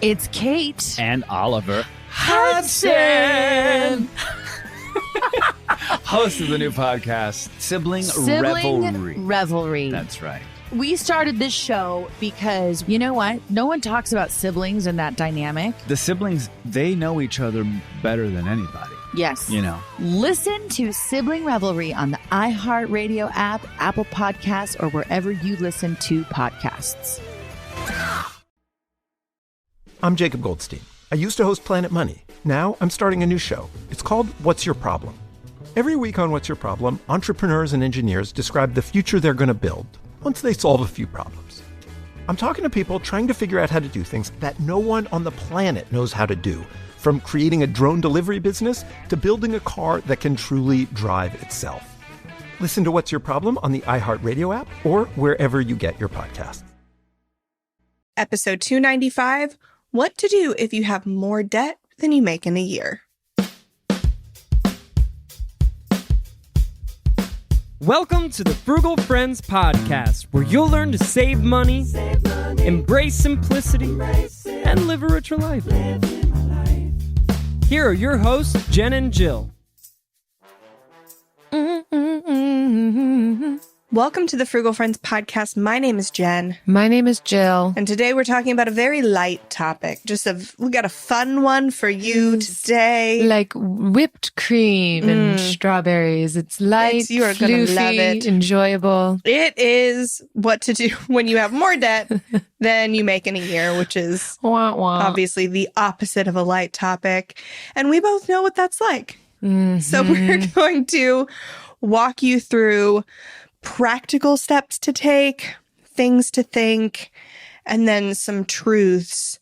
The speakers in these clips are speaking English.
It's Kate. And Oliver Hudson. Host of the new podcast, Sibling Revelry. That's right. We started this show because, you know what? No one talks about siblings and that dynamic. The siblings, they know each other better than anybody. Yes. You know. Listen to Sibling Revelry on the iHeartRadio app, Apple Podcasts, or wherever you listen to podcasts. I'm Jacob Goldstein. I used to host Planet Money. Now I'm starting a new show. It's called What's Your Problem? Every week on What's Your Problem, entrepreneurs and engineers describe the future they're going to build once they solve a few problems. I'm talking to people trying to figure out how to do things that no one on the planet knows how to do, from creating a drone delivery business to building a car that can truly drive itself. Listen to What's Your Problem on the iHeartRadio app or wherever you get your podcasts. Episode 295, What to Do If You Have More Debt Than You Make in a Year. Welcome to the Frugal Friends Podcast, where you'll learn to save money, embrace simplicity, and live a richer life. Here are your hosts, Jen and Jill. Welcome to the Frugal Friends Podcast. My name is Jen. My name is Jill. And today we're talking about a very light topic. We got a fun one for you today. Like whipped cream and strawberries. It's light, you are gonna floofy, love it. Enjoyable. It is what to do when you have more debt than you make in a year, which is obviously the opposite of a light topic. And we both know what that's like. Mm-hmm. So we're going to walk you through practical steps to take, things to think, and then some truths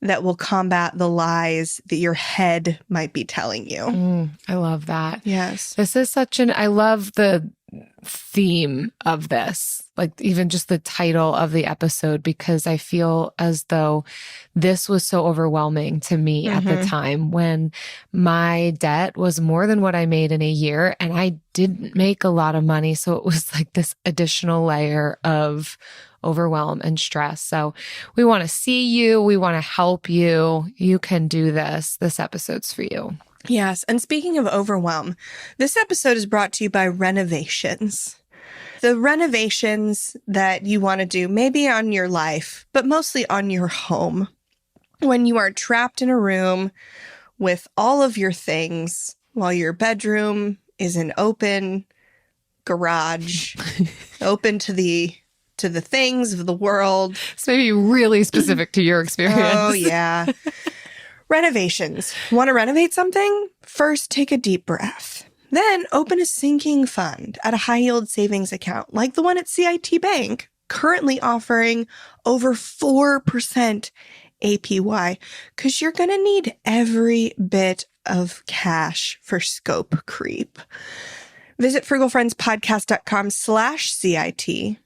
that will combat the lies that your head might be telling you. I love that. Yes. This is I love the theme of this, like even just the title of the episode, because I feel as though this was so overwhelming to me at the time when my debt was more than what I made in a year and I didn't make a lot of money. So it was like this additional layer of overwhelm and stress. So we want to see you. We want to help you. You can do this. This episode's for you. Yes. And speaking of overwhelm, this episode is brought to you by renovations. The renovations that you want to do, maybe on your life, but mostly on your home. When you are trapped in a room with all of your things while your bedroom is an open garage, open to the things of the world. It's maybe really specific to your experience. Oh, yeah. Renovations. Want to renovate something? First, take a deep breath. Then open a sinking fund at a high-yield savings account like the one at CIT Bank, currently offering over 4% APY, because you're going to need every bit of cash for scope creep. Visit frugalfriendspodcast.com/CIT.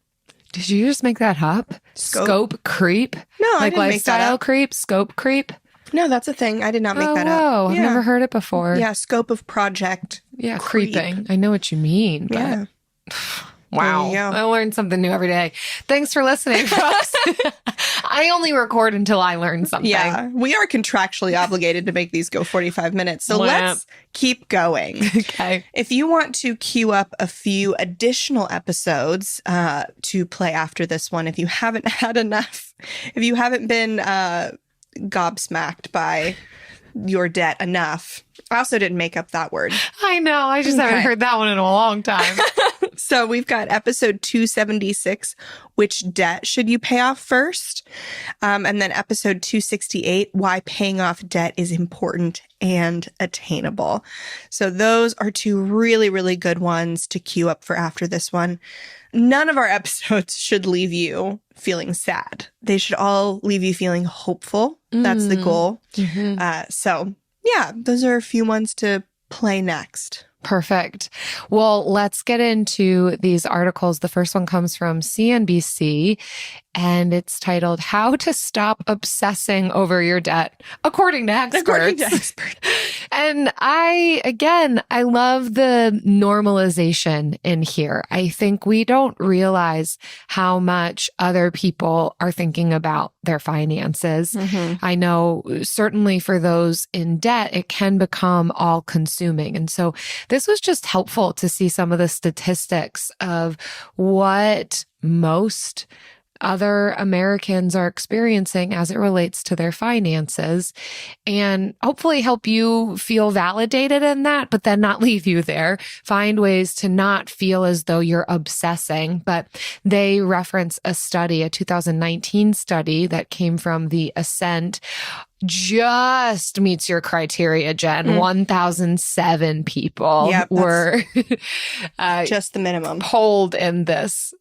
Did you just make that up? Scope creep? No, I like didn't make that lifestyle up. Creep? Scope creep? No, that's a thing. I did not make that up. Oh, I've never heard it before. Yeah, scope of project. Yeah, creep. creeping. I know what you mean, but Yeah. wow. There you go. I learned something new every day. Thanks for listening, folks. I only record until I learn something. Yeah, we are contractually obligated to make these go 45 minutes. So let's keep going. Okay. If you want to queue up a few additional episodes to play after this one, if you haven't had enough, if you haven't been gobsmacked by your debt enough. I also didn't make up that word. I know. I just haven't heard that one in a long time. So we've got episode 276, which debt should you pay off first? And then episode 268, why paying off debt is important and attainable. So those are two really, really good ones to queue up for after this one. None of our episodes should leave you feeling sad. They should all leave you feeling hopeful. That's the goal. So yeah, those are a few ones to play next. Perfect. Well, let's get into these articles. The first one comes from CNBC, and it's titled, How to Stop Obsessing Over Your Debt, According to Experts. And I love the normalization in here. I think we don't realize how much other people are thinking about their finances. I know certainly for those in debt, it can become all consuming. And so this was just helpful to see some of the statistics of what most other Americans are experiencing as it relates to their finances, and hopefully help you feel validated in that, but then not leave you there. Find ways to not feel as though you're obsessing. But they reference a study, a 2019 study that came from the Ascent. Just meets your criteria, Jen. 1,007 people were just the minimum polled in this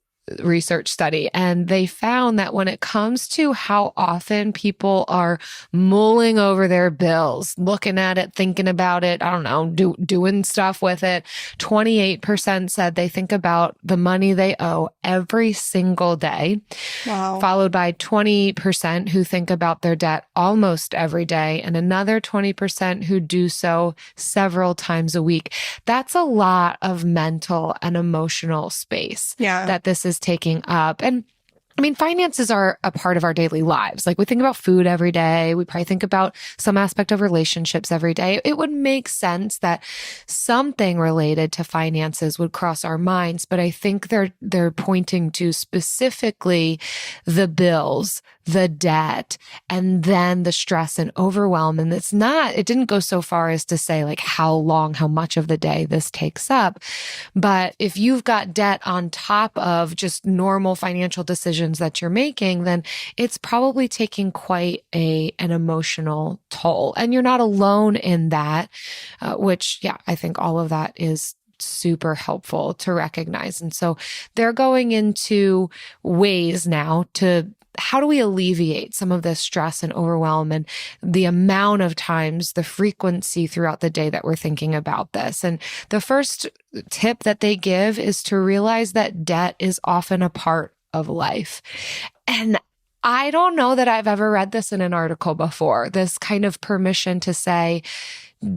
research study. And they found that when it comes to how often people are mulling over their bills, looking at it, thinking about it, I don't know, doing stuff with it, 28% said they think about the money they owe every single day. Wow. Followed by 20% who think about their debt almost every day, and another 20% who do so several times a week. That's a lot of mental and emotional space that this is taking up. And I mean, finances are a part of our daily lives. Like, we think about food every day. We probably think about some aspect of relationships every day. It would make sense that something related to finances would cross our minds. But I think they're pointing to specifically the bills, the debt, and then the stress and overwhelm. And it didn't go so far as to say like how much of the day this takes up. But if you've got debt on top of just normal financial decisions that you're making, then it's probably taking quite an emotional toll. And you're not alone in that, which, I think all of that is super helpful to recognize. And so they're going into ways now to how do we alleviate some of this stress and overwhelm and the amount of times, the frequency throughout the day that we're thinking about this. And the first tip that they give is to realize that debt is often a part of life. And I don't know that I've ever read this in an article before, this kind of permission to say,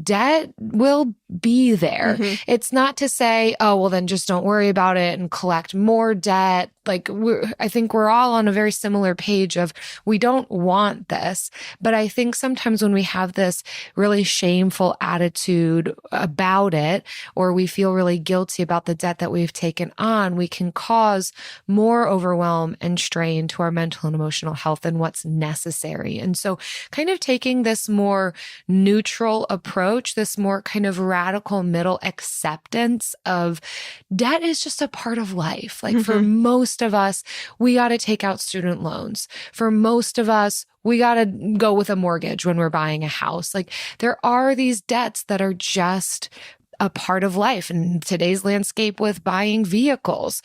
debt will be there. It's not to say, oh, well, then just don't worry about it and collect more debt. Like, I think we're all on a very similar page of we don't want this. But I think sometimes when we have this really shameful attitude about it, or we feel really guilty about the debt that we've taken on, we can cause more overwhelm and strain to our mental and emotional health than what's necessary. And so kind of taking this more neutral approach, this more kind of radical middle acceptance of debt is just a part of life. Like for most of us, we got to take out student loans. For most of us, we got to go with a mortgage when we're buying a house. Like there are these debts that are just a part of life. In today's landscape with buying vehicles,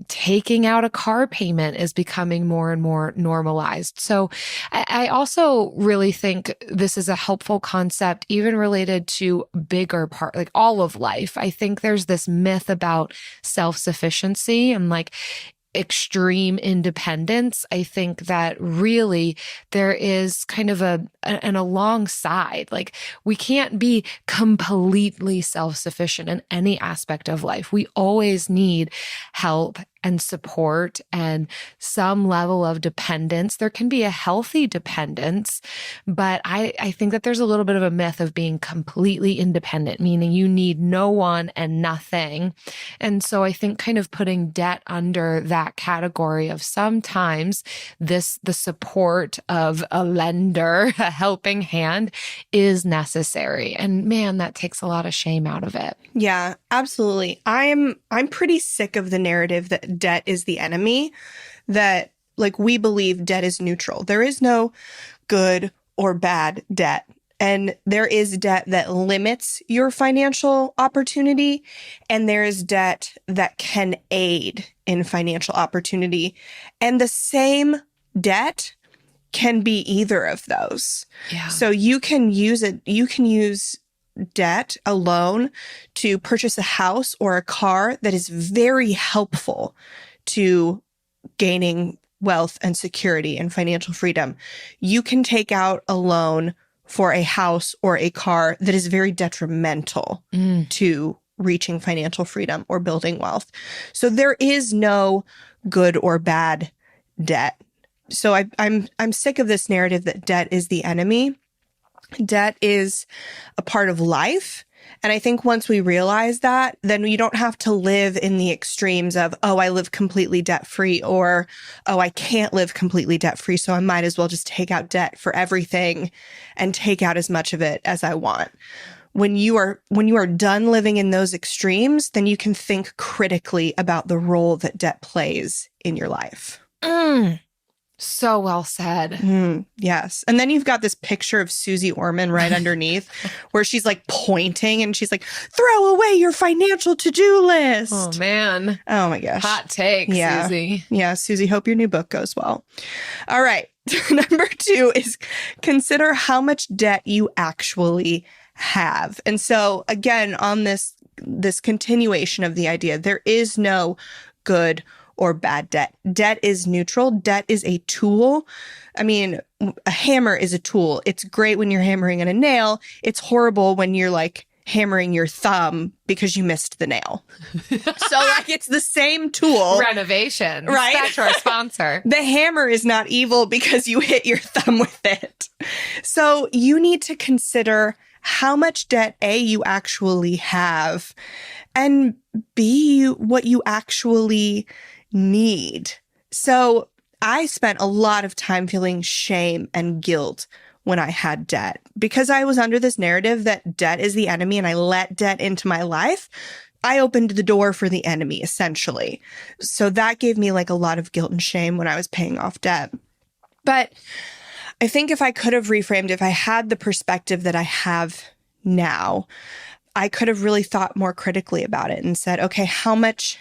taking out a car payment is becoming more and more normalized. So I also really think this is a helpful concept, even related to bigger part, like all of life. I think there's this myth about self-sufficiency and like extreme independence. I think that really there is kind of an alongside, like we can't be completely self-sufficient in any aspect of life. We always need help and support and some level of dependence. There can be a healthy dependence, but I think that there's a little bit of a myth of being completely independent, meaning you need no one and nothing. And so I think kind of putting debt under that category of sometimes the support of a lender, a helping hand is necessary. And man, that takes a lot of shame out of it. Yeah, absolutely. I'm pretty sick of the narrative that debt is the enemy, that like we believe debt is neutral. There is no good or bad debt. And there is debt that limits your financial opportunity, and there is debt that can aid in financial opportunity. And the same debt can be either of those. Yeah. So you can use debt, a loan, to purchase a house or a car that is very helpful to gaining wealth and security and financial freedom, you can take out a loan for a house or a car that is very detrimental to reaching financial freedom or building wealth. So there is no good or bad debt. So I'm sick of this narrative that debt is the enemy. Debt is a part of life. And I think once we realize that, then you don't have to live in the extremes of, oh, I live completely debt-free, or, oh, I can't live completely debt-free, so I might as well just take out debt for everything and take out as much of it as I want. When you are done living in those extremes, then you can think critically about the role that debt plays in your life. So well said. Yes. And then you've got this picture of Susie Orman right underneath where she's like pointing and she's like, throw away your financial to-do list. Oh, man. Oh, my gosh. Hot take, Susie. Yeah, Susie, hope your new book goes well. All right. Number 2 is consider how much debt you actually have. And so, again, on this continuation of the idea, there is no good or bad debt. Debt is neutral. Debt is a tool. I mean, a hammer is a tool. It's great when you're hammering on a nail. It's horrible when you're like hammering your thumb because you missed the nail. So like it's the same tool. Renovation. Right? Back to our sponsor. The hammer is not evil because you hit your thumb with it. So you need to consider how much debt, A, you actually have, and B, what you actually need. So I spent a lot of time feeling shame and guilt when I had debt because I was under this narrative that debt is the enemy and I let debt into my life. I opened the door for the enemy, essentially. So that gave me like a lot of guilt and shame when I was paying off debt. But I think if I could have reframed, if I had the perspective that I have now, I could have really thought more critically about it and said, okay, how much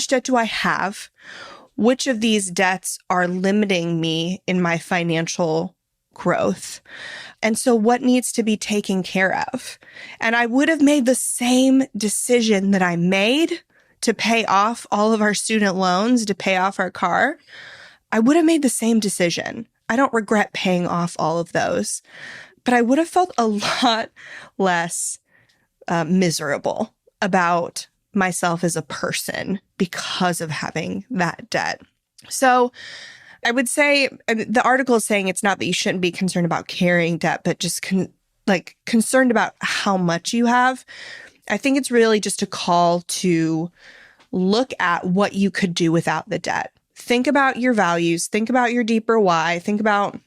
debt do I have? Which of these debts are limiting me in my financial growth? And so what needs to be taken care of? And I would have made the same decision that I made to pay off all of our student loans, to pay off our car. I would have made the same decision. I don't regret paying off all of those, but I would have felt a lot less miserable about myself as a person because of having that debt. So I would say the article is saying it's not that you shouldn't be concerned about carrying debt, but just concerned about how much you have. I think it's really just a call to look at what you could do without the debt. Think about your values, think about your deeper why, think about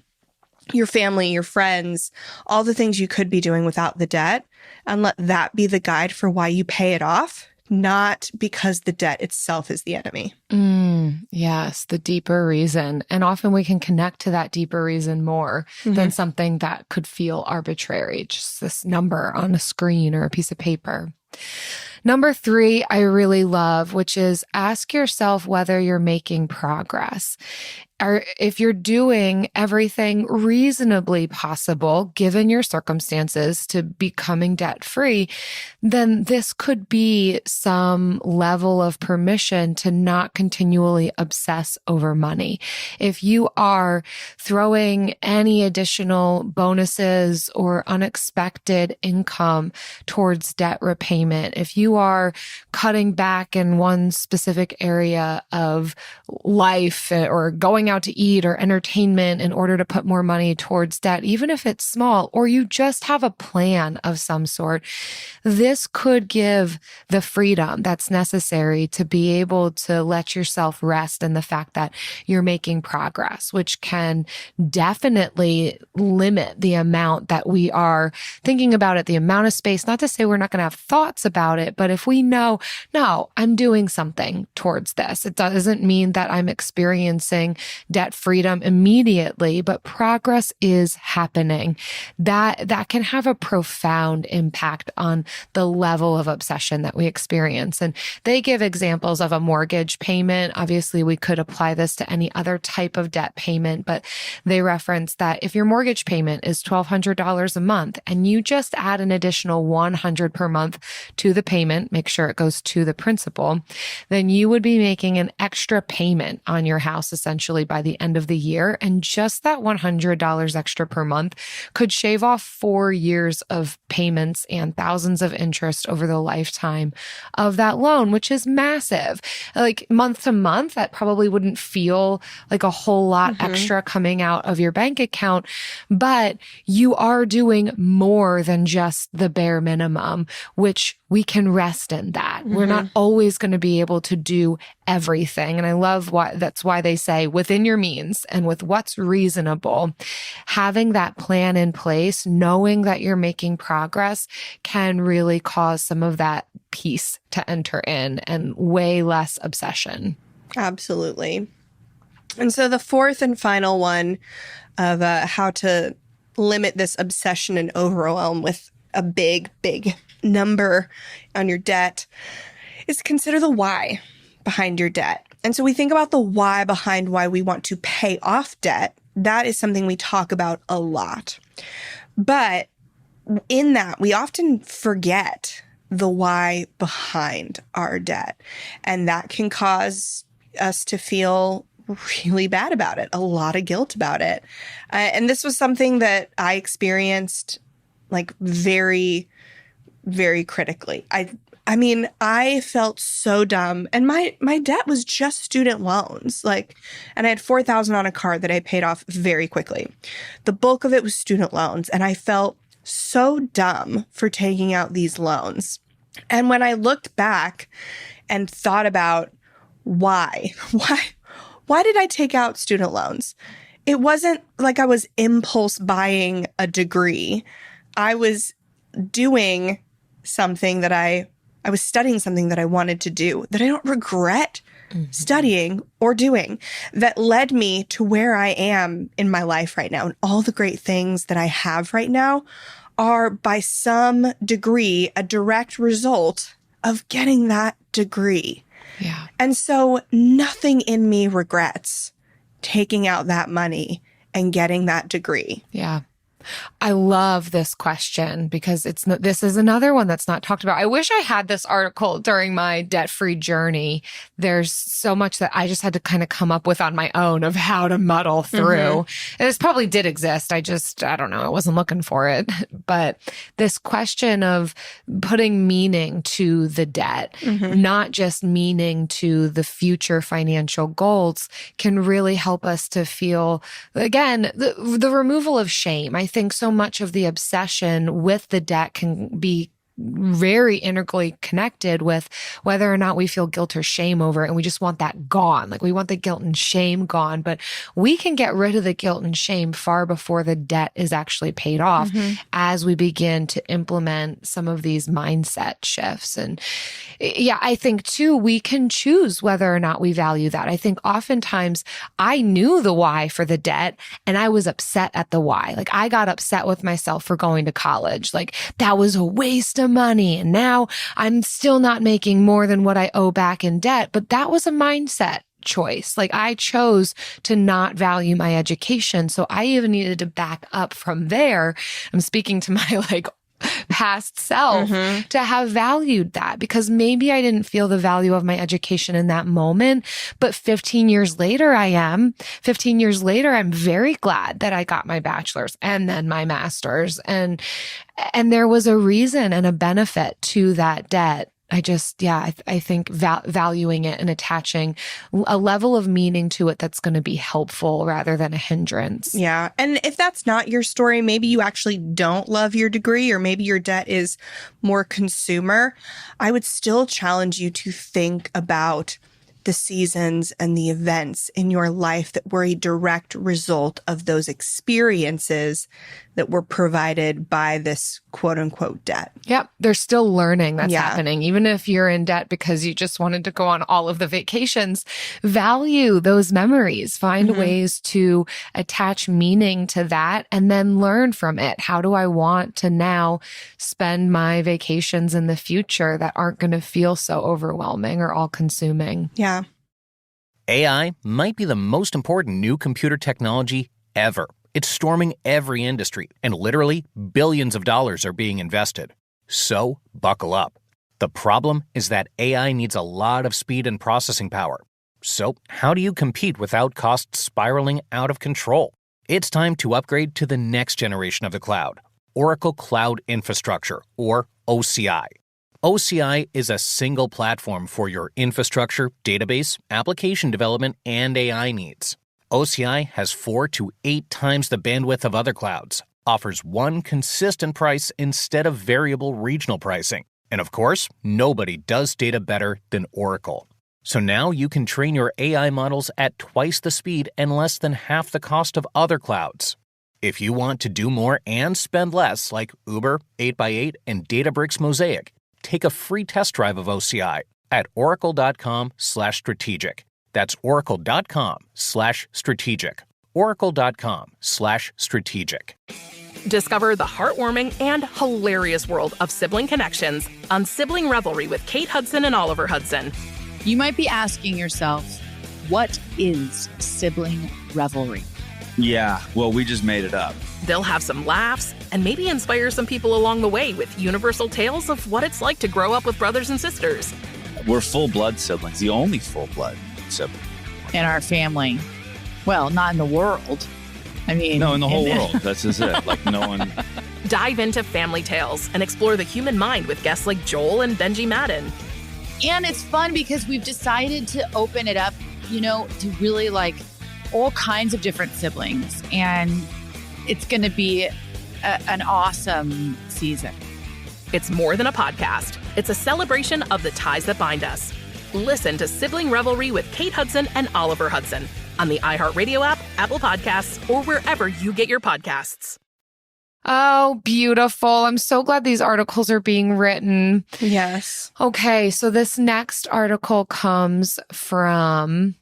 your family, your friends, all the things you could be doing without the debt, and let that be the guide for why you pay it off, not because the debt itself is the enemy. Yes, the deeper reason. And often we can connect to that deeper reason more than something that could feel arbitrary, just this number on a screen or a piece of paper. Number 3, I really love, which is ask yourself whether you're making progress. Or if you're doing everything reasonably possible, given your circumstances, to becoming debt-free, then this could be some level of permission to not continually obsess over money. If you are throwing any additional bonuses or unexpected income towards debt repayment, if you are cutting back in one specific area of life or going out to eat or entertainment in order to put more money towards debt, even if it's small, or you just have a plan of some sort, this could give the freedom that's necessary to be able to let yourself rest in the fact that you're making progress, which can definitely limit the amount that we are thinking about it, the amount of space. Not to say we're not going to have thoughts about it, but if we know, no, I'm doing something towards this, it doesn't mean that I'm experiencing debt freedom immediately, but progress is happening. That can have a profound impact on the level of obsession that we experience. And they give examples of a mortgage payment. Obviously, we could apply this to any other type of debt payment, but they reference that if your mortgage payment is $1,200 a month and you just add an additional $100 per month to the payment, make sure it goes to the principal, then you would be making an extra payment on your house essentially by the end of the year. And just that $100 extra per month could shave off 4 years of payments and thousands of interest over the lifetime of that loan, which is massive. Like month to month, that probably wouldn't feel like a whole lot extra coming out of your bank account, but you are doing more than just the bare minimum, which we can rest in that. We're not always going to be able to do everything. And I love that's why they say within your means and with what's reasonable, having that plan in place, knowing that you're making progress can really cause some of that peace to enter in and way less obsession. Absolutely. And so the fourth and final one of how to limit this obsession and overwhelm with a big, big number on your debt is consider the why behind your debt. And so we think about the why behind why we want to pay off debt. That is something we talk about a lot. But in that, we often forget the why behind our debt. And that can cause us to feel really bad about it, a lot of guilt about it. And this was something that I experienced like very, very critically. I mean, I felt so dumb. And my debt was just student loans. And I had $4,000 on a card that I paid off very quickly. The bulk of it was student loans. And I felt so dumb for taking out these loans. And when I looked back and thought about why did I take out student loans? It wasn't like I was impulse buying a degree. I was doing something that I was studying something that I wanted to do that I don't regret studying or doing, that led me to where I am in my life right now. And all the great things that I have right now are by some degree a direct result of getting that degree. Yeah. And so nothing in me regrets taking out that money and getting that degree. Yeah. I love this question because this is another one that's not talked about. I wish I had this article during my debt-free journey. There's so much that I just had to kind of come up with on my own of how to muddle through. And this probably did exist. I don't know. I wasn't looking for it. But this question of putting meaning to the debt, not just meaning to the future financial goals, can really help us to feel, again, the removal of shame. I think so much of the obsession with the debt can be very integrally connected with whether or not we feel guilt or shame over it. And we just want that gone. Like we want the guilt and shame gone, but we can get rid of the guilt and shame far before the debt is actually paid off as we begin to implement some of these mindset shifts. And yeah, I think too, we can choose whether or not we value that. I think oftentimes I knew the why for the debt and I was upset at the why. Like I got upset with myself for going to college. Like that was a waste of money. And now I'm still not making more than what I owe back in debt. But that was a mindset choice. Like I chose to not value my education. So I even needed to back up from there. I'm speaking to my past self to have valued that, because maybe I didn't feel the value of my education in that moment, but 15 years later, I'm very glad that I got my bachelor's and then my master's. And there was a reason and a benefit to that debt. I think valuing it and attaching a level of meaning to it that's going to be helpful rather than a hindrance. Yeah. And if that's not your story, maybe you actually don't love your degree, or maybe your debt is more consumer, I would still challenge you to think about the seasons and the events in your life that were a direct result of those experiences that were provided by this quote unquote debt. Yep. There's still learning that's happening. Even if you're in debt because you just wanted to go on all of the vacations, value those memories, find ways to attach meaning to that and then learn from it. How do I want to now spend my vacations in the future that aren't going to feel so overwhelming or all consuming? Yeah. AI might be the most important new computer technology ever. It's storming every industry, and literally billions of dollars are being invested. So, buckle up. The problem is that AI needs a lot of speed and processing power. So, how do you compete without costs spiraling out of control? It's time to upgrade to the next generation of the cloud, Oracle Cloud Infrastructure, or OCI. OCI is a single platform for your infrastructure, database, application development, and AI needs. OCI has 4 to 8 times the bandwidth of other clouds, offers one consistent price instead of variable regional pricing. And of course, nobody does data better than Oracle. So now you can train your AI models at twice the speed and less than half the cost of other clouds. If you want to do more and spend less, like Uber, 8x8, and Databricks Mosaic, take a free test drive of OCI at oracle.com/strategic. That's oracle.com/strategic. Oracle.com/strategic. Discover the heartwarming and hilarious world of sibling connections on Sibling Revelry with Kate Hudson and Oliver Hudson. You might be asking yourself, what is sibling revelry? Yeah, well, we just made it up. They'll have some laughs and maybe inspire some people along the way with universal tales of what it's like to grow up with brothers and sisters. We're full-blood siblings, the only full-blood sibling. In our family. Well, not in the world. I mean... No, in the whole world. That's just it. Like, no one... Dive into family tales and explore the human mind with guests like Joel and Benji Madden. And it's fun because we've decided to open it up, to really like all kinds of different siblings. And it's going to be an awesome season. It's more than a podcast. It's a celebration of the ties that bind us. Listen to Sibling Revelry with Kate Hudson and Oliver Hudson on the iHeartRadio app, Apple Podcasts, or wherever you get your podcasts. Oh, beautiful. I'm so glad these articles are being written. Yes. Okay, so this next article comes from,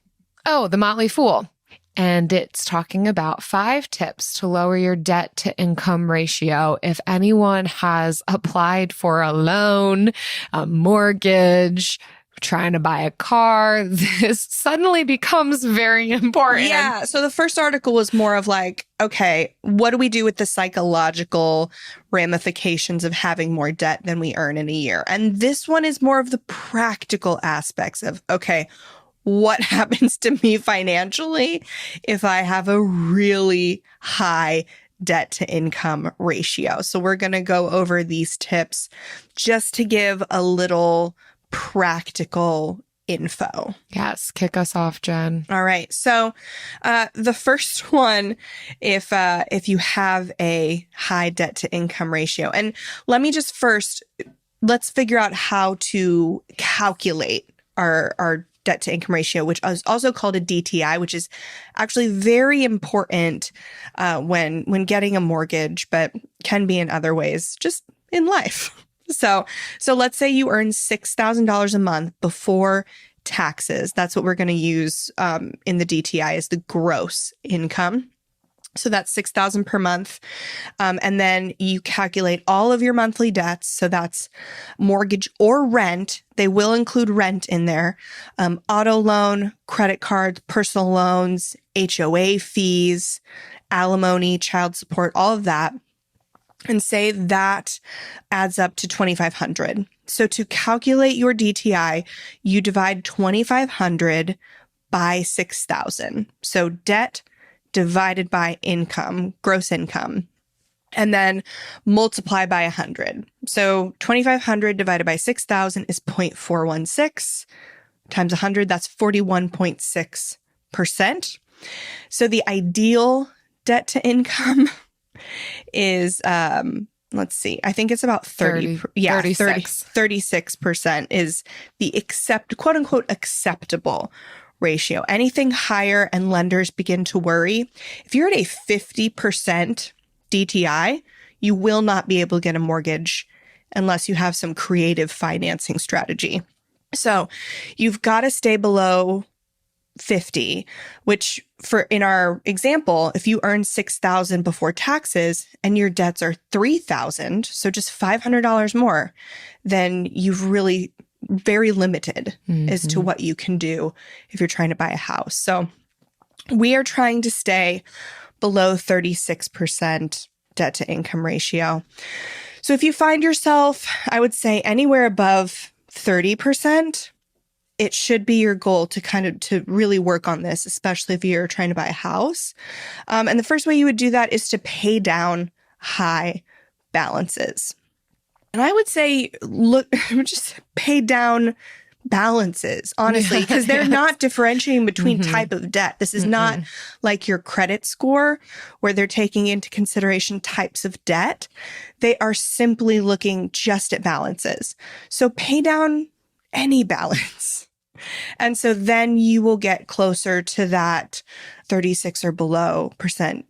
The Motley Fool. And it's talking about 5 tips to lower your debt to income ratio. If anyone has applied for a loan, a mortgage, trying to buy a car, this suddenly becomes very important. Yeah. So the first article was more of like, okay, what do we do with the psychological ramifications of having more debt than we earn in a year? And this one is more of the practical aspects of, okay, what happens to me financially if I have a really high debt to income ratio? So we're going to go over these tips just to give a little practical info. Yes, kick us off, Jen. All right. So the first one, if you have a high debt to income ratio, and let me just let's figure out how to calculate our debt to income ratio, which is also called a DTI, which is actually very important when getting a mortgage, but can be in other ways, just in life. So let's say you earn $6,000 a month before taxes. That's what we're going to use in the DTI is the gross income. So that's $6,000 per month. And then you calculate all of your monthly debts. So that's mortgage or rent. They will include rent in there. Auto loan, credit cards, personal loans, HOA fees, alimony, child support, all of that. And say that adds up to $2,500. So to calculate your DTI, you divide $2,500 by 6,000. So debt divided by income, gross income, and then multiply by 100. So 2,500 divided by 6,000 is 0.416 times 100. That's 41.6%. So the ideal debt to income is, let's see, I think it's about 36% is the quote unquote acceptable ratio. Anything higher and lenders begin to worry. If you're at a 50% DTI, you will not be able to get a mortgage unless you have some creative financing strategy. So you've got to stay below 50, which in our example, if you earn $6,000 before taxes and your debts are $3,000, so just $500 more, then you've really very limited as to what you can do if you're trying to buy a house. So we are trying to stay below 36% debt to income ratio. So if you find yourself, I would say anywhere above 30%, it should be your goal to really work on this, especially if you're trying to buy a house. And the first way you would do that is to pay down high balances. And I would say, just pay down balances, honestly, because they're not differentiating between type of debt. This is not like your credit score where they're taking into consideration types of debt. They are simply looking just at balances. So pay down any balance. And so then you will get closer to that 36 or below percent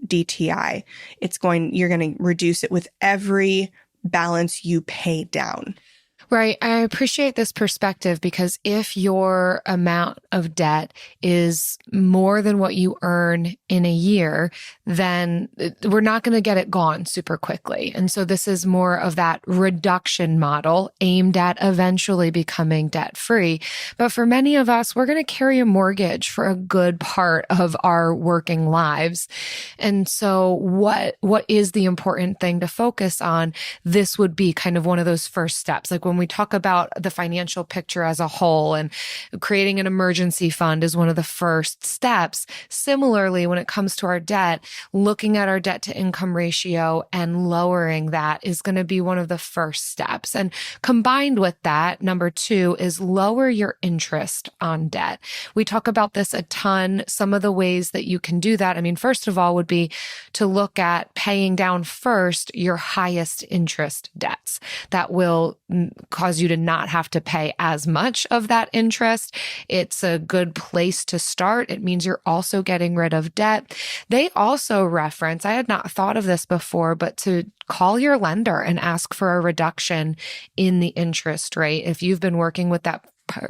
DTI. You're going to reduce it with every balance you pay down. Right. I appreciate this perspective because if your amount of debt is more than what you earn in a year, then we're not going to get it gone super quickly. And so this is more of that reduction model aimed at eventually becoming debt free. But for many of us, we're going to carry a mortgage for a good part of our working lives. And so what is the important thing to focus on? This would be kind of one of those first steps. Like when we talk about the financial picture as a whole, and creating an emergency fund is one of the first steps. Similarly, when it comes to our debt, looking at our debt to income ratio and lowering that is going to be one of the first steps. And combined with that, number 2 is lower your interest on debt. We talk about this a ton. Some of the ways that you can do that, I mean, first of all, would be to look at paying down first your highest interest debts. That will cause you to not have to pay as much of that interest. It's a good place to start. It means you're also getting rid of debt. They also reference, I had not thought of this before, but to call your lender and ask for a reduction in the interest rate. If you've been working with that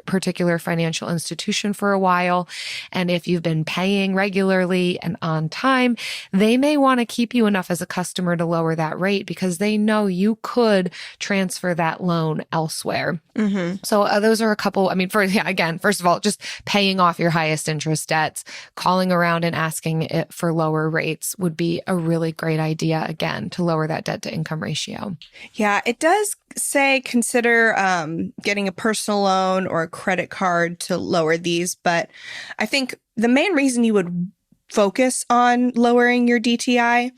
particular financial institution for a while, and if you've been paying regularly and on time, they may want to keep you enough as a customer to lower that rate because they know you could transfer that loan elsewhere. So those are a couple, first of all, just paying off your highest interest debts, calling around and asking it for lower rates would be a really great idea, again, to lower that debt to income ratio. Yeah, it does say consider getting a personal loan or a credit card to lower these. But I think the main reason you would focus on lowering your DTI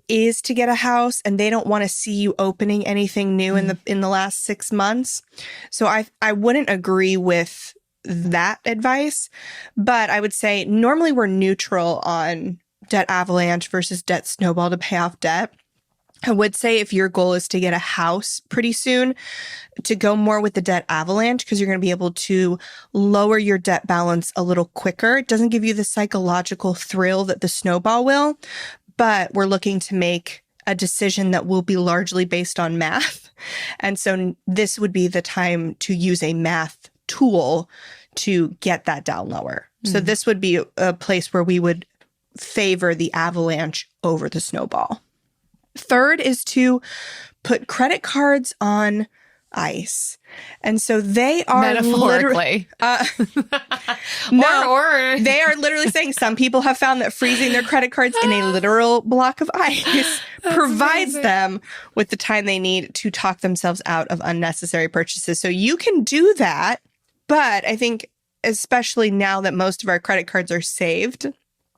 is to get a house, and they don't want to see you opening anything new in the last 6 months. So I wouldn't agree with that advice, but I would say normally we're neutral on debt avalanche versus debt snowball to pay off debt. I would say if your goal is to get a house pretty soon, to go more with the debt avalanche, because you're going to be able to lower your debt balance a little quicker. It doesn't give you the psychological thrill that the snowball will, but we're looking to make a decision that will be largely based on math. And so this would be the time to use a math tool to get that down lower. So this would be a place where we would favor the avalanche over the snowball. Third is to put credit cards on ice. And so they are metaphorically. They are literally saying some people have found that freezing their credit cards in a literal block of ice provides them with the time they need to talk themselves out of unnecessary purchases. So you can do that, but I think especially now that most of our credit cards are saved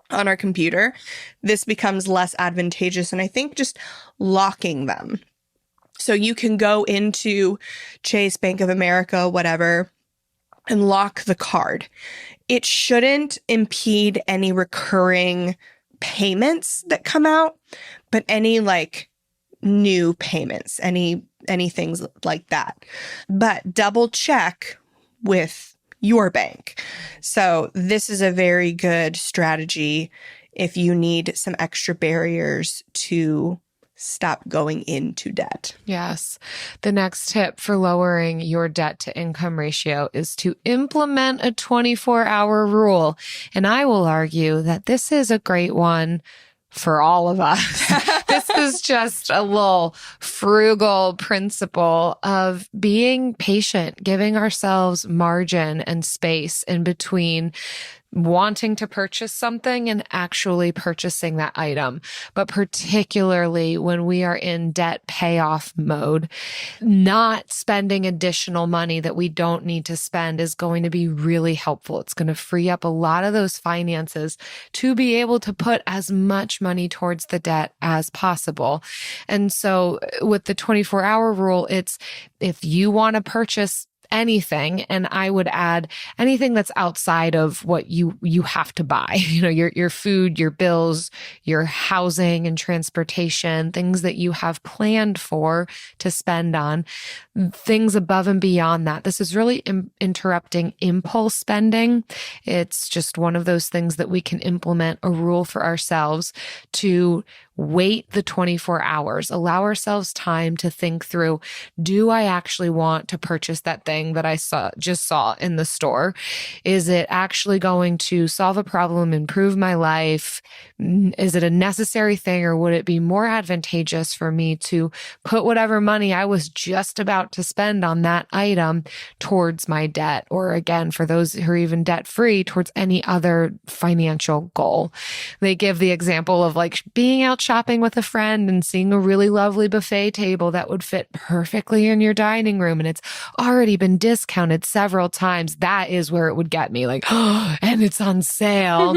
on our computer, this becomes less advantageous. And I think just locking them. So you can go into Chase, Bank of America, whatever, and lock the card. It shouldn't impede any recurring payments that come out, but any new payments, any things like that. But double check with your bank. So this is a very good strategy if you need some extra barriers to stop going into debt. Yes. The next tip for lowering your debt to income ratio is to implement a 24-hour rule. And I will argue that this is a great one for all of us. This is just a little frugal principle of being patient, giving ourselves margin and space in between wanting to purchase something and actually purchasing that item. But particularly when we are in debt payoff mode, not spending additional money that we don't need to spend is going to be really helpful. It's going to free up a lot of those finances to be able to put as much money towards the debt as possible. And so with the 24-hour rule, it's if you want to purchase anything, and I would add anything that's outside of what you have to buy, your food, your bills, your housing and transportation, things that you have planned for to spend on, things above and beyond that. This is really interrupting impulse spending. It's just one of those things that we can implement a rule for ourselves to wait the 24 hours, allow ourselves time to think through, do I actually want to purchase that thing that I just saw in the store? Is it actually going to solve a problem, improve my life? Is it a necessary thing, or would it be more advantageous for me to put whatever money I was just about to spend on that item towards my debt? Or again, for those who are even debt free, towards any other financial goal. They give the example of like being out shopping with a friend and seeing a really lovely buffet table that would fit perfectly in your dining room, and it's already been discounted several times. That is where it would get me, like, oh, and it's on sale.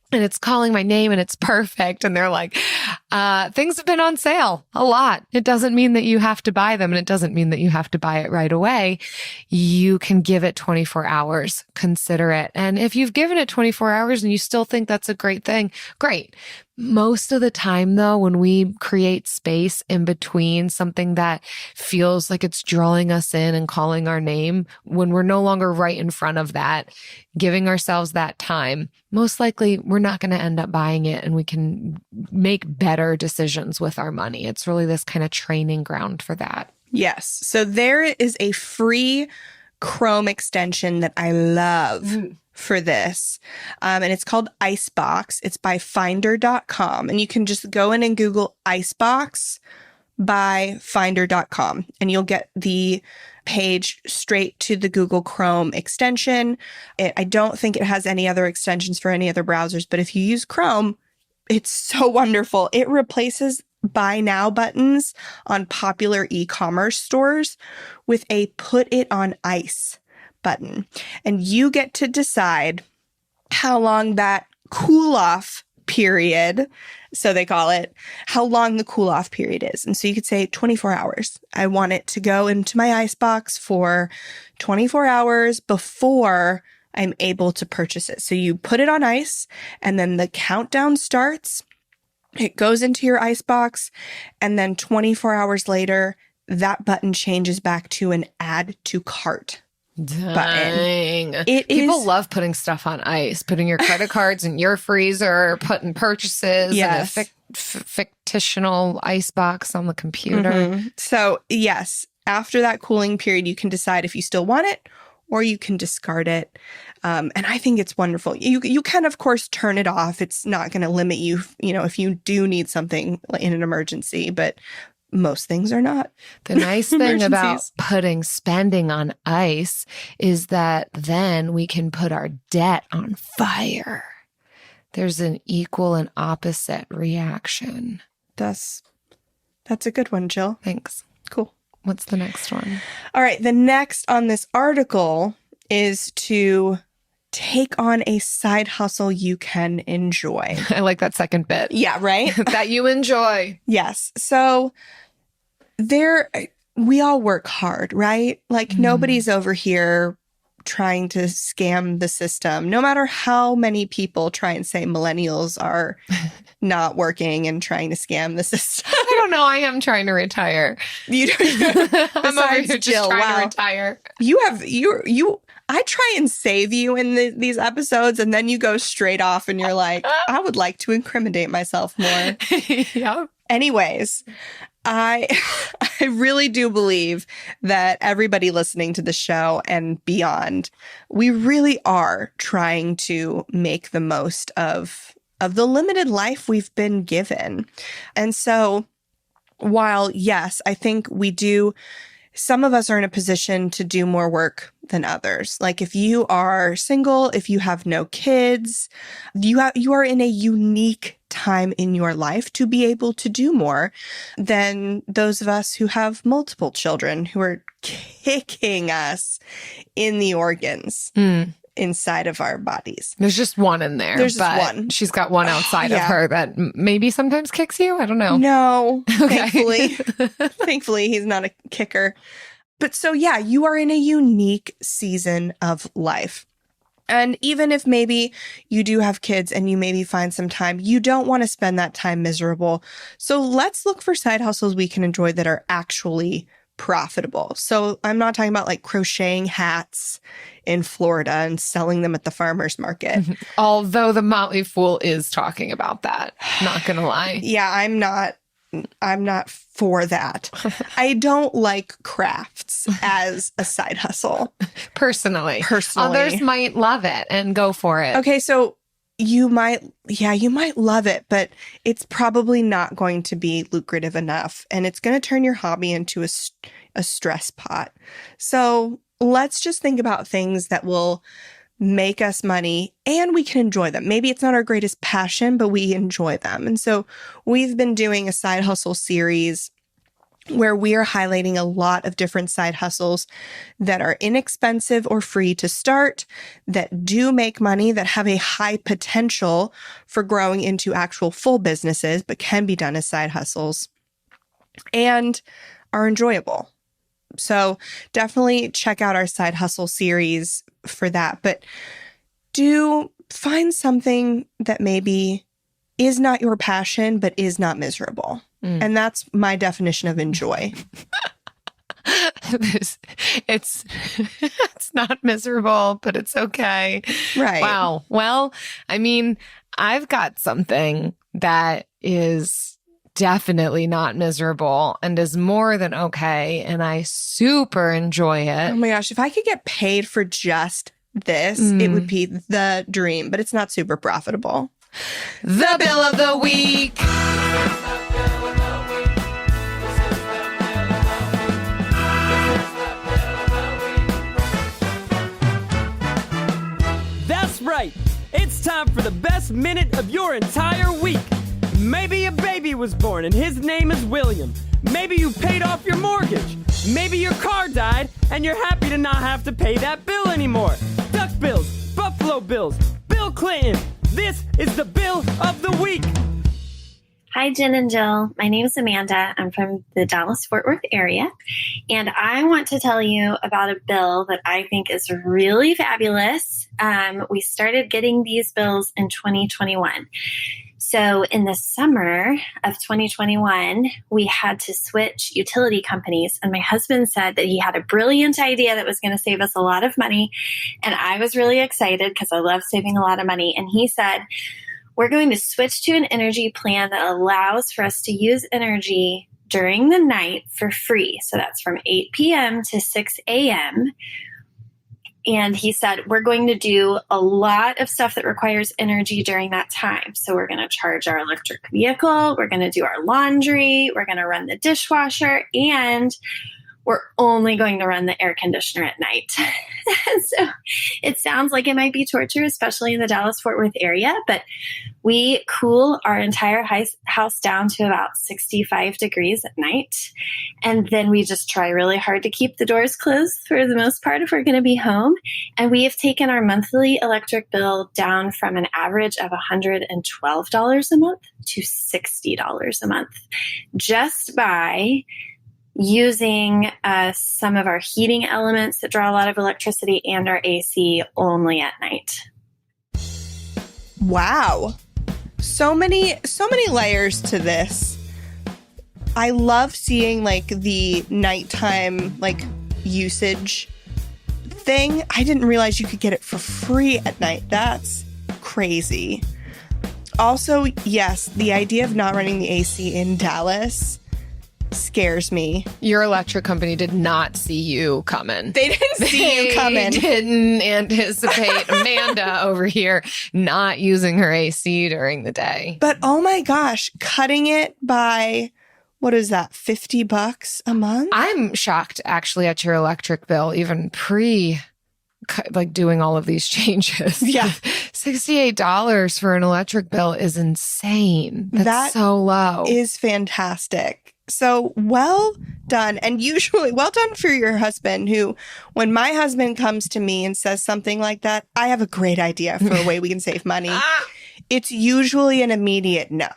And it's calling my name and it's perfect. And they're like, things have been on sale a lot. It doesn't mean that you have to buy them, and it doesn't mean that you have to buy it right away. You can give it 24 hours. Consider it. And if you've given it 24 hours and you still think that's a great thing, great. Most of the time, though, when we create space in between something that feels like it's drawing us in and calling our name, when we're no longer right in front of that, giving ourselves that time, most likely we're not going to end up buying it, and we can make better decisions with our money. It's really this kind of training ground for that. Yes. So there is a free Chrome extension that I love for this. And it's called Icebox. It's by finder.com. And you can just go in and Google Icebox by finder.com, and you'll get the page straight to the Google Chrome extension. I don't think it has any other extensions for any other browsers, but if you use Chrome, it's so wonderful. It replaces buy now buttons on popular e-commerce stores with a put it on ice button. And you get to decide how long that cool off period, so they call it, how long the cool off period is. And so you could say 24 hours. I want it to go into my icebox for 24 hours before I'm able to purchase it. So you put it on ice, and then the countdown starts. It goes into your icebox, and then 24 hours later, that button changes back to an add to cart button. People love putting stuff on ice, putting your credit cards in your freezer, putting purchases in a fictional icebox on the computer. So yes, after that cooling period, you can decide if you still want it or you can discard it. And I think it's wonderful. You can, of course, turn it off. It's not going to limit you, if you do need something in an emergency, but most things are not. The nice thing about putting spending on ice is that then we can put our debt on fire. There's an equal and opposite reaction. That's a good one, Jill. Thanks. Cool. What's the next one? All right. The next on this article is to take on a side hustle you can enjoy. I like that second bit. Yeah, right? That you enjoy. Yes. So we all work hard, right? Like nobody's over here trying to scam the system, no matter how many people try and say millennials are not working and trying to scam the system. I don't know. I am trying to retire. I'm over here just trying to retire. I try and save you in these episodes, and then you go straight off and you're like, I would like to incriminate myself more. Yep. Anyways, I really do believe that everybody listening to the show and beyond, we really are trying to make the most of the limited life we've been given. And so while, yes, I think some of us are in a position to do more work than others. Like if you are single, if you have no kids, you are in a unique time in your life to be able to do more than those of us who have multiple children who are kicking us in the organs. Inside of our bodies. There's just one in there. There's just one. She's got one outside of her that maybe sometimes kicks you. I don't know. No, Okay. Thankfully, he's not a kicker. But so, yeah, you are in a unique season of life. And even if maybe you do have kids and you maybe find some time, you don't want to spend that time miserable. So let's look for side hustles we can enjoy that are actually profitable. So I'm not talking about like crocheting hats in Florida and selling them at the farmer's market. Although the Motley Fool is talking about that. Not going to lie. Yeah, I'm not for that. I don't like crafts as a side hustle. Personally. Others might love it and go for it. Okay, so you might love it, but it's probably not going to be lucrative enough. And it's going to turn your hobby into a stress pot. So let's just think about things that will make us money and we can enjoy them. Maybe it's not our greatest passion, but we enjoy them. And so we've been doing a side hustle series where we are highlighting a lot of different side hustles that are inexpensive or free to start, that do make money, that have a high potential for growing into actual full businesses, but can be done as side hustles and are enjoyable. So definitely check out our side hustle series for that. But do find something that maybe is not your passion, but is not miserable. And that's my definition of enjoy. It's not miserable, but it's okay. Right. Wow. Well, I mean, I've got something that is definitely not miserable and is more than okay. And I super enjoy it. Oh my gosh. If I could get paid for just this, it would be the dream, but it's not super profitable. The bill of the week. That's right. It's time for the best minute of your entire week. Maybe a baby was born and his name is William. Maybe you paid off your mortgage. Maybe your car died and you're happy to not have to pay that bill anymore. Duck bills, Buffalo Bills, Bill Clinton. This is the bill of the week. Hi, Jen and Jill. My name is Amanda. I'm from the Dallas-Fort Worth area, and I want to tell you about a bill that I think is really fabulous. We started getting these bills in 2021. So in the summer of 2021, we had to switch utility companies, and my husband said that he had a brilliant idea that was going to save us a lot of money, and I was really excited because I love saving a lot of money, and he said, we're going to switch to an energy plan that allows for us to use energy during the night for free. So that's from 8 p.m. to 6 a.m. And he said, we're going to do a lot of stuff that requires energy during that time. So we're going to charge our electric vehicle. We're going to do our laundry. We're going to run the dishwasher. And we're only going to run the air conditioner at night. So it sounds like it might be torture, especially in the Dallas-Fort Worth area, but we cool our entire house down to about 65 degrees at night. And then we just try really hard to keep the doors closed for the most part if we're going to be home. And we have taken our monthly electric bill down from an average of $112 a month to $60 a month just by using some of our heating elements that draw a lot of electricity and our AC only at night. Wow. So many layers to this. I love seeing like the nighttime like usage thing. I didn't realize you could get it for free at night. That's crazy. Also, yes, the idea of not running the AC in Dallas scares me. Your electric company did not see you coming. They didn't see you coming. They didn't anticipate Amanda over here not using her AC during the day. But oh my gosh, cutting it by, what is that, $50 a month? I'm shocked actually at your electric bill, even doing all of these changes. Yeah. $68 for an electric bill is insane. That's so low. Is fantastic. So well done. And usually well done for your husband, who, when my husband comes to me and says something like that, I have a great idea for a way we can save money. It's usually an immediate no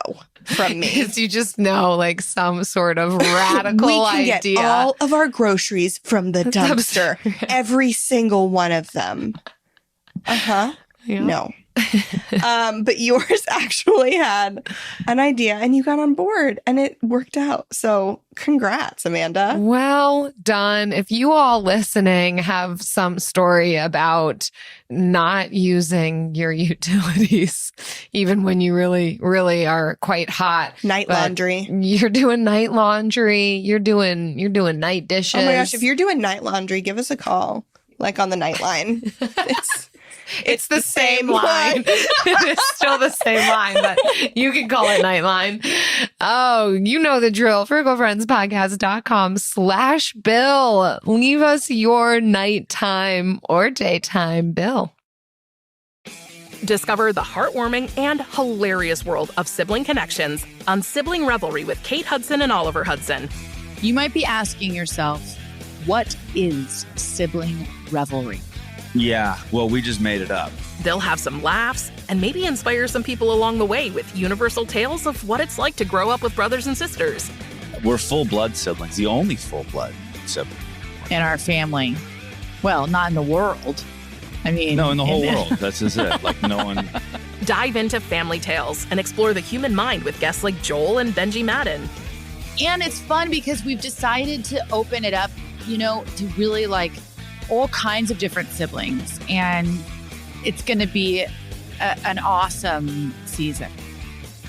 from me. Because you just know, like, some sort of radical we can idea. Get all of our groceries from the dumpster. Every single one of them. Uh-huh. Yeah. No. But yours actually had an idea and you got on board and it worked out. So congrats, Amanda. Well done. If you all listening have some story about not using your utilities, even when you really, really are quite hot. Night laundry. You're doing night laundry. You're doing night dishes. Oh my gosh. If you're doing night laundry, give us a call, like on the Nightline. It's the same line. It's still the same line, but you can call it Nightline. Oh, you know the drill. frugalfriendspodcast.com/bill. Leave us your nighttime or daytime bill. Discover the heartwarming and hilarious world of sibling connections on Sibling Revelry with Kate Hudson and Oliver Hudson. You might be asking yourself, what is sibling revelry? Yeah, well, we just made it up. They'll have some laughs and maybe inspire some people along the way with universal tales of what it's like to grow up with brothers and sisters. We're full-blood siblings, the only full-blood sibling. In our family. Well, not in the world. I mean... No, in the whole world. That's just it. Like, no one... Dive into family tales and explore the human mind with guests like Joel and Benji Madden. And it's fun because we've decided to open it up, to really all kinds of different siblings. And it's going to be an awesome season.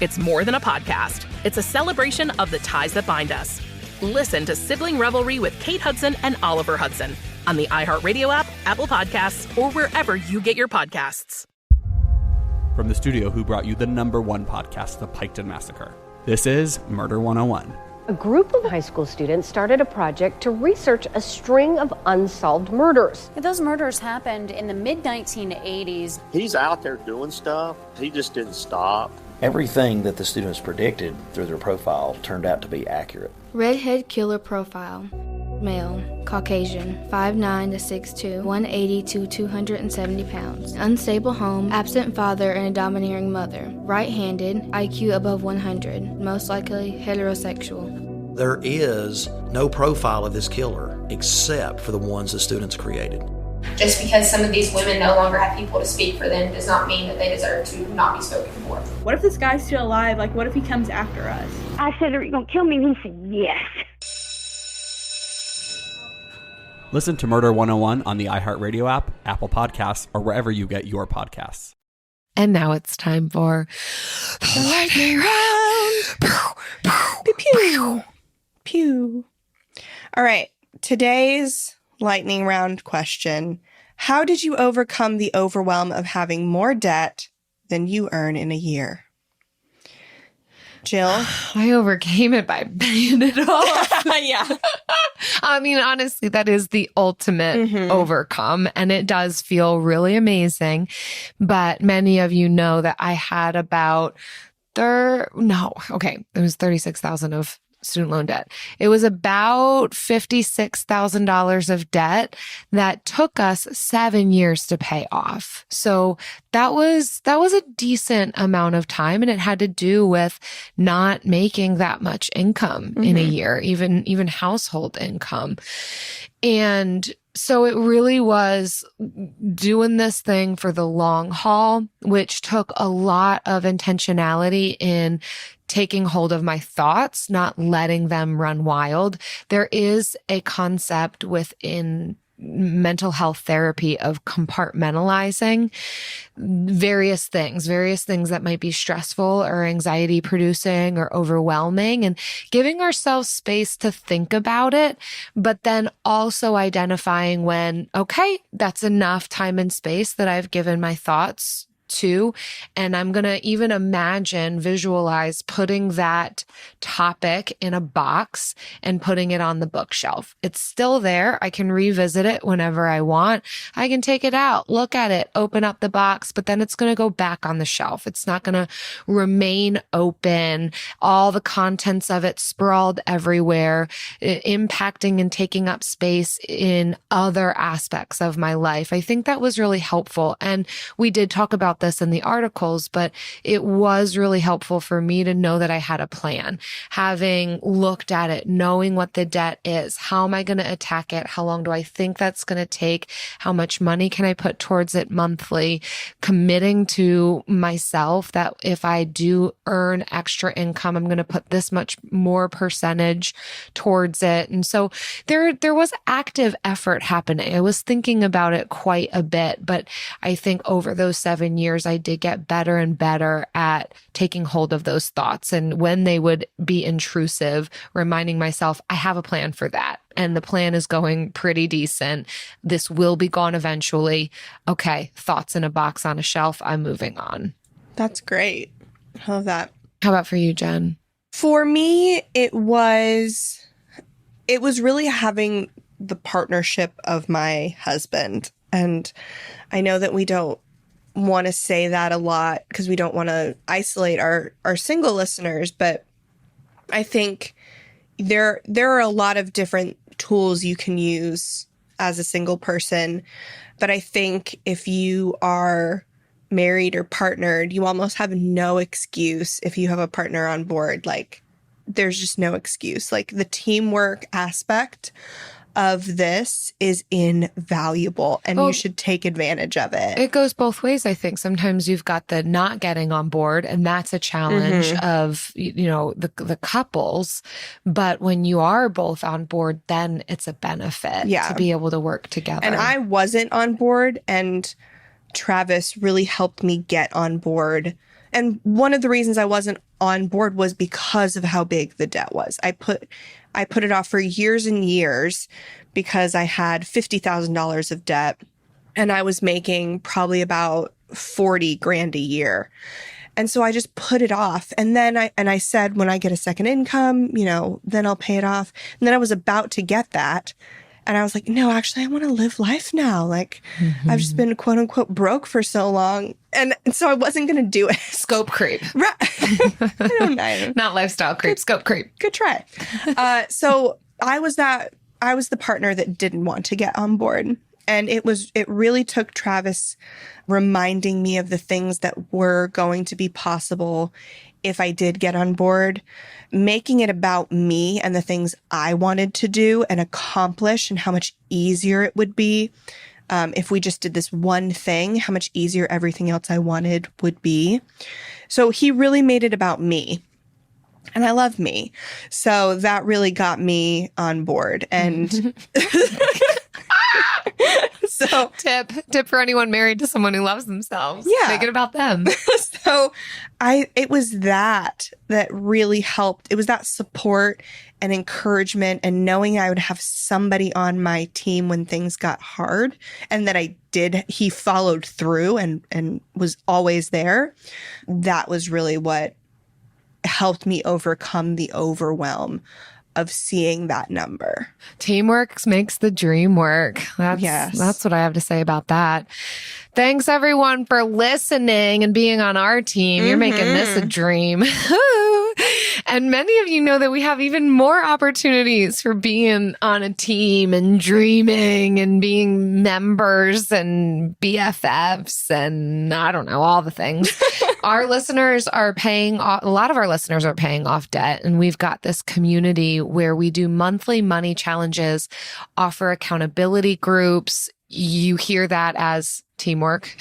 It's more than a podcast. It's a celebration of the ties that bind us. Listen to Sibling Revelry with Kate Hudson and Oliver Hudson on the iHeartRadio app, Apple Podcasts, or wherever you get your podcasts. From the studio who brought you the #1 podcast, The Piketon Massacre, this is Murder 101. A group of high school students started a project to research a string of unsolved murders. Those murders happened in the mid-1980s. He's out there doing stuff. He just didn't stop. Everything that the students predicted through their profile turned out to be accurate. Redhead killer profile. Male, Caucasian, 5'9" to 6'2", 180 to 270 pounds. Unstable home, absent father and a domineering mother. Right-handed, IQ above 100, most likely heterosexual. There is no profile of this killer except for the ones the students created. Just because some of these women no longer have people to speak for them does not mean that they deserve to not be spoken for. What if this guy's still alive? What if he comes after us? I said, are you going to kill me? And he said, yes. Listen to Murder 101 on the iHeartRadio app, Apple Podcasts, or wherever you get your podcasts. And now it's time for the lightning round. Pew, pew. Pew. All right. Today's lightning round question. How did you overcome the overwhelm of having more debt than you earn in a year? Jill? I overcame it by paying it off. Yeah. I mean, honestly, that is the ultimate overcome. And it does feel really amazing. But many of you know that I had about it was $36,000 of student loan debt. It was about $56,000 of debt that took us 7 years to pay off. So that was a decent amount of time, and it had to do with not making that much income in a year, even household income. And so it really was doing this thing for the long haul, which took a lot of intentionality in taking hold of my thoughts, not letting them run wild. There is a concept within mental health therapy of compartmentalizing various things that might be stressful or anxiety producing or overwhelming, and giving ourselves space to think about it, but then also identifying when, okay, that's enough time and space that I've given my thoughts to. And I'm going to even visualize putting that topic in a box and putting it on the bookshelf. It's still there. I can revisit it whenever I want. I can take it out, look at it, open up the box, but then it's going to go back on the shelf. It's not going to remain open, all the contents of it sprawled everywhere, impacting and taking up space in other aspects of my life. I think that was really helpful. And we did talk about this in the articles, but it was really helpful for me to know that I had a plan, having looked at it, knowing what the debt is, how am I going to attack it? How long do I think that's going to take? How much money can I put towards it monthly? Committing to myself that if I do earn extra income, I'm going to put this much more percentage towards it. And so there was active effort happening. I was thinking about it quite a bit, but I think over those 7 years, I did get better and better at taking hold of those thoughts. And when they would be intrusive, reminding myself, I have a plan for that. And the plan is going pretty decent. This will be gone eventually. Okay, thoughts in a box on a shelf. I'm moving on. That's great. I love that. How about for you, Jen? For me, it was really having the partnership of my husband. And I know that we don't want to say that a lot because we don't want to isolate our single listeners, but I think there are a lot of different tools you can use as a single person. But I think if you are married or partnered, you almost have no excuse if you have a partner on board. Like, there's just no excuse. Like, the teamwork aspect of this is invaluable, and you should take advantage of it. It goes both ways, I think. Sometimes you've got the not getting on board, and that's a challenge of, the couples. But when you are both on board, then it's a benefit to be able to work together. And I wasn't on board, and Travis really helped me get on board. And one of the reasons I wasn't on board was because of how big the debt was. I put it off for years and years because I had $50,000 of debt, and I was making probably about $40,000 a year. And so I just put it off. And then I said, when I get a second income, then I'll pay it off. And then I was about to get that. And I was like, no, actually, I want to live life now. Like, I've just been quote unquote broke for so long. And so I wasn't going to do it. Scope creep. Right. I don't know. Not lifestyle creep, scope creep. Good try. So I was the partner that didn't want to get on board. And it really took Travis reminding me of the things that were going to be possible if I did get on board, making it about me and the things I wanted to do and accomplish, and how much easier it would be if we just did this one thing, how much easier everything else I wanted would be. So he really made it about me. And I love me. So that really got me on board. And so tip for anyone married to someone who loves themselves. Yeah. Make it about them. So it was that really helped. It was that support and encouragement, and knowing I would have somebody on my team when things got hard, and that he followed through and was always there. That was really what helped me overcome the overwhelm of seeing that number. Teamwork makes the dream work. That's what I have to say about that. Thanks everyone for listening and being on our team. You're making this a dream. And many of you know that we have even more opportunities for being on a team and dreaming and being members and BFFs and I don't know, all the things. Our listeners are paying off, a lot of our listeners are paying off debt, and we've got this community where we do monthly money challenges, offer accountability groups. You hear that as teamwork.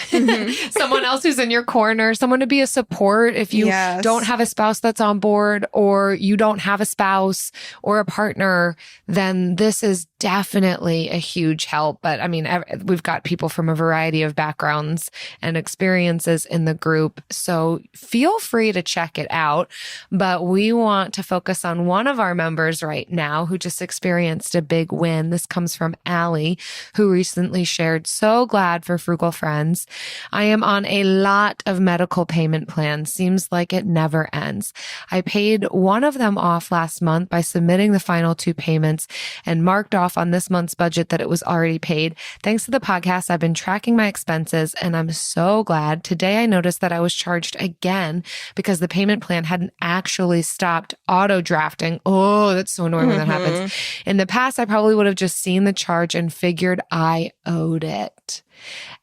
Someone else who's in your corner, someone to be a support if you don't have a spouse that's on board, or you don't have a spouse or a partner, then this is definitely a huge help. But I mean, we've got people from a variety of backgrounds and experiences in the group, so feel free to check it out. But we want to focus on one of our members right now who just experienced a big win. This comes from Allie, who recently shared, "So glad for Frugal Friends. I am on a lot of medical payment plans. Seems like it never ends. I paid one of them off last month by submitting the final 2 payments and marked off on this month's budget that it was already paid. Thanks to the podcast, I've been tracking my expenses and I'm so glad. Today I noticed that I was charged again because the payment plan hadn't actually stopped auto drafting." Oh, that's so annoying when that happens. "In the past, I probably would have just seen the charge and figured I owed it."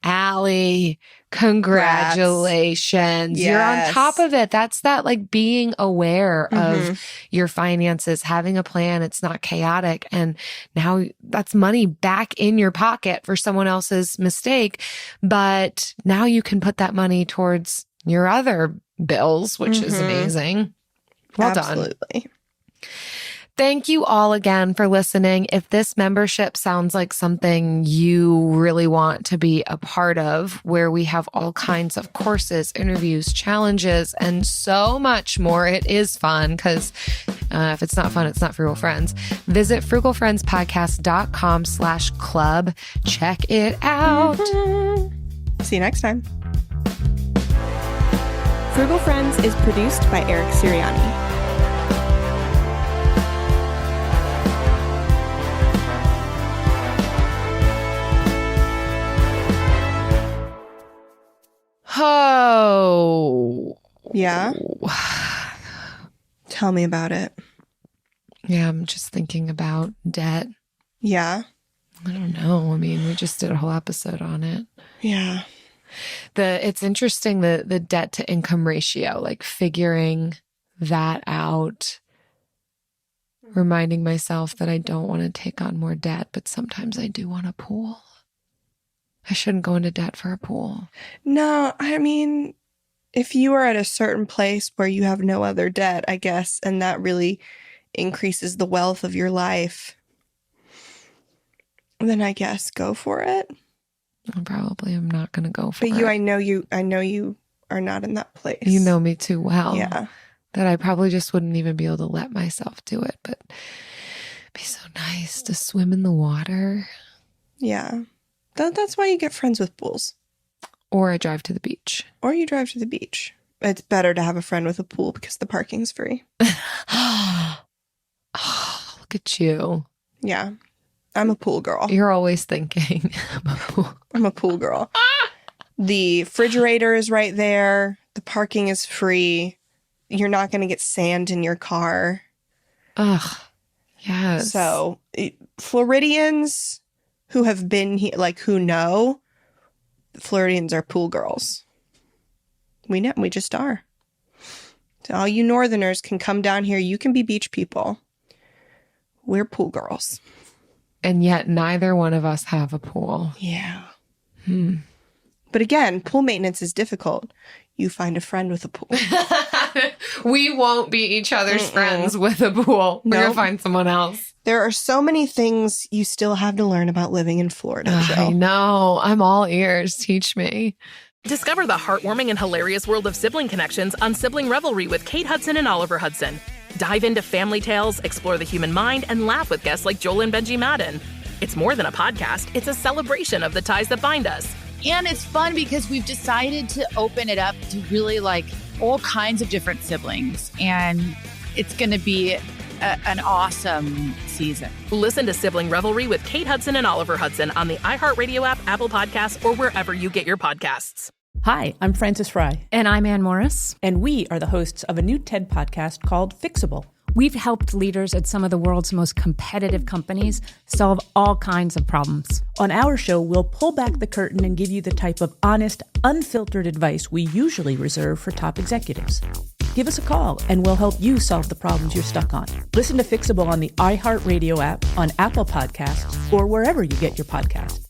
Allie, congratulations. You're on top of it. That's that, like, being aware of your finances, having a plan. It's not chaotic. And now that's money back in your pocket for someone else's mistake. But now you can put that money towards your other bills, which is amazing. Well done. Absolutely. Thank you all again for listening. If this membership sounds like something you really want to be a part of, where we have all kinds of courses, interviews, challenges, and so much more, it is fun because if it's not fun, it's not Frugal Friends. Visit frugalfriendspodcast.com/club. Check it out. See you next time. Frugal Friends is produced by Eric Sirianni. Oh. Yeah? Tell me about it. Yeah, I'm just thinking about debt. Yeah? I don't know. I mean, we just did a whole episode on it. Yeah. It's interesting, the debt to income ratio, like figuring that out, reminding myself that I don't want to take on more debt, but sometimes I do want a pool. I shouldn't go into debt for a pool. No, I mean, if you are at a certain place where you have no other debt, I guess, and that really increases the wealth of your life, then I guess go for it. I probably am not going to go for it. But I know you are not in that place. You know me too well. Yeah. That I probably just wouldn't even be able to let myself do it. But it'd be so nice to swim in the water. Yeah. That's why you get friends with pools. Or I drive to the beach. Or you drive to the beach. It's better to have a friend with a pool because the parking's free. Oh, look at you. Yeah. I'm a pool girl. You're always thinking. I'm a pool girl. The refrigerator is right there. The parking is free. You're not going to get sand in your car. Ugh. Yes. So, Floridians who have been here, like who know, Floridians are pool girls. We know, we just are. So all you Northerners can come down here. You can be beach people. We're pool girls. And yet neither one of us have a pool. Yeah. But again, pool maintenance is difficult. You find a friend with a pool. We won't be each other's friends with a pool. We're going to find someone else. There are so many things you still have to learn about living in Florida, Jill. I know. I'm all ears. Teach me. Discover the heartwarming and hilarious world of sibling connections on Sibling Revelry with Kate Hudson and Oliver Hudson. Dive into family tales, explore the human mind, and laugh with guests like Joel and Benji Madden. It's more than a podcast. It's a celebration of the ties that bind us. And it's fun because we've decided to open it up to really like all kinds of different siblings. And it's going to be an awesome season. Listen to Sibling Revelry with Kate Hudson and Oliver Hudson on the iHeartRadio app, Apple Podcasts, or wherever you get your podcasts. Hi, I'm Frances Fry. And I'm Ann Morris. And we are the hosts of a new TED podcast called Fixable. We've helped leaders at some of the world's most competitive companies solve all kinds of problems. On our show, we'll pull back the curtain and give you the type of honest, unfiltered advice we usually reserve for top executives. Give us a call and we'll help you solve the problems you're stuck on. Listen to Fixable on the iHeartRadio app, on Apple Podcasts, or wherever you get your podcasts.